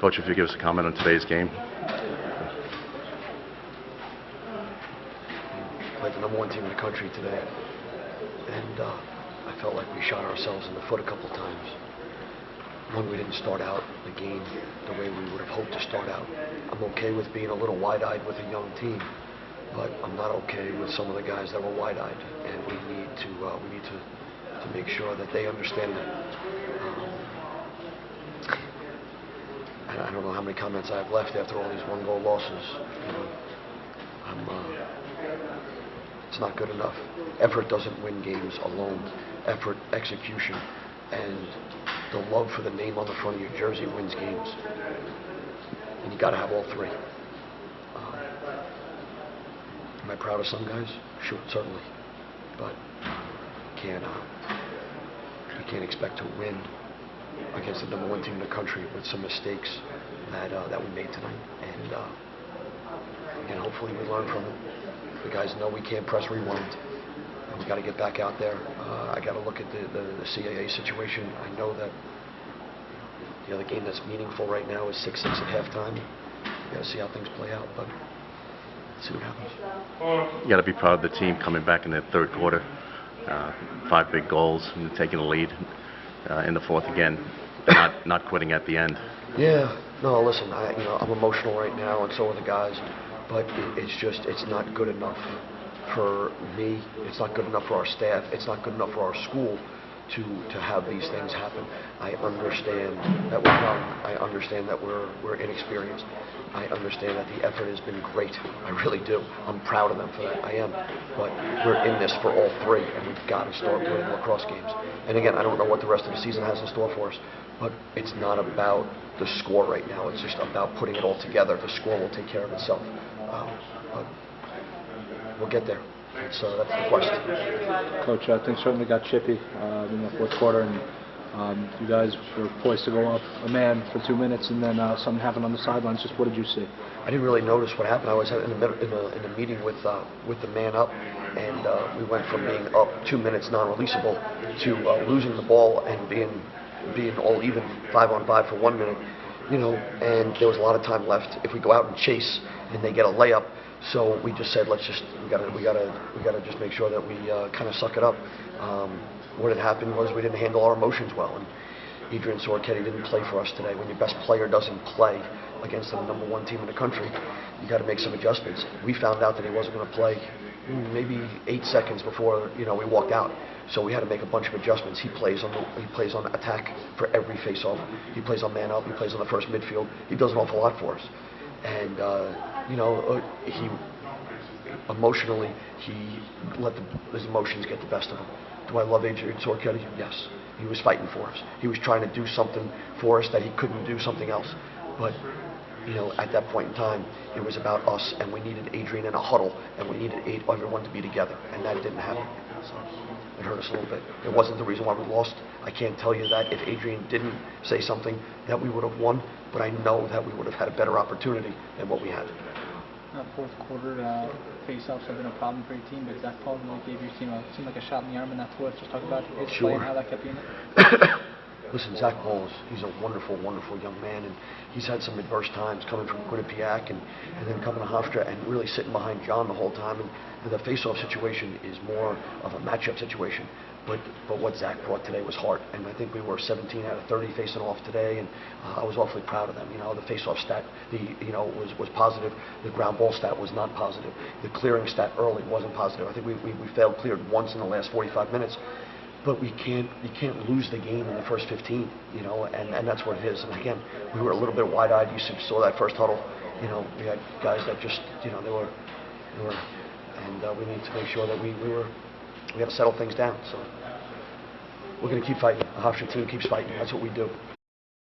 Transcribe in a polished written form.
Coach, if you give us a comment on today's game. Played the #1 team in the country today, and I felt like we shot ourselves in the foot a couple times. One, we didn't start out the game the way we would have hoped to start out. I'm okay with being a little wide-eyed with a young team, but I'm not okay with some of the guys that were wide-eyed, and we need to make sure that they understand that. I don't know how many comments I have left after all these one-goal losses. You know, it's not good enough. Effort doesn't win games alone. Effort, execution, and the love for the name on the front of your jersey wins games. And you got to have all three. Am I proud of some guys? Sure, certainly. But you can't expect to win against the #1 team in the country with some mistakes that we made tonight. And hopefully we learn from it. The guys know we can't press rewind. And we got to get back out there. I got to look at the CAA situation. I know that the other game that's meaningful right now is 6-6 at halftime. We got to see how things play out, but see what happens. You got to be proud of the team coming back in the third quarter. 5 big goals and taking the lead in the fourth again. Not quitting at the end. Yeah. No, listen. I'm emotional right now, and so are the guys. But it's not good enough for me. It's not good enough for our staff. It's not good enough for our school to have these things happen. I understand that we're young. I understand that we're inexperienced. I understand that the effort has been great. I really do. I'm proud of them for that. I am. But we're in this for all three, and we've got to start winning lacrosse games. And again, I don't know what the rest of the season has in store for us, but it's not about the score right now. It's just about putting it all together. The score will take care of itself. But we'll get there. So that's the question. Coach, things certainly got chippy in the fourth quarter, and you guys were poised to go up a man for 2 minutes, and then something happened on the sidelines. Just what did you see? I didn't really notice what happened. I was in a meeting with the man up, and we went from being up 2 minutes non-releasable to losing the ball and being all even 5-on-5 for 1 minute. You know, and there was a lot of time left. If we go out and chase and they get a layup, so we just said, we gotta just make sure that we kind of suck it up. What had happened was we didn't handle our emotions well, and Adrian Sorchetti didn't play for us today. When your best player doesn't play against the #1 team in the country, you got to make some adjustments. We found out that he wasn't going to play maybe 8 seconds before we walked out. So we had to make a bunch of adjustments. He plays on attack for every face-off. He plays on man up. He plays on the first midfield. He does an awful lot for us. And he emotionally let his emotions get the best of him. Do I love Adrian Sorchetti? Yes. He was fighting for us. He was trying to do something for us that he couldn't do something else. But at that point in time, it was about us, and we needed Adrian in a huddle, and we needed everyone to be together, and that didn't happen. So it hurt us a little bit. It wasn't the reason why we lost. I can't tell you that if Adrian didn't say something that we would have won, but I know that we would have had a better opportunity than what we had. Fourth quarter, face-offs have been a problem for your team, but Zach Paul really gave your team seemed like a shot in the arm in that fourth. Just talk about his play and how that kept you in it. Listen, Zach Paul, he's a wonderful, wonderful young man, and he's had some adverse times coming from Quinnipiac and then coming to Hofstra and really sitting behind John the whole time. And the face-off situation is more of a matchup situation. But what Zach brought today was heart, and I think we were 17 out of 30 facing off today, and I was awfully proud of them. The face-off stat, was positive. The ground ball stat was not positive. The clearing stat early wasn't positive. I think we failed cleared once in the last 45 minutes. But you can't lose the game in the first 15, and that's what it is. And again, we were a little bit wide-eyed. You saw that first huddle. We had guys that just, they were, and we need to make sure that we got to settle things down. So we're going to keep fighting. The Hofstra team keeps fighting. That's what we do.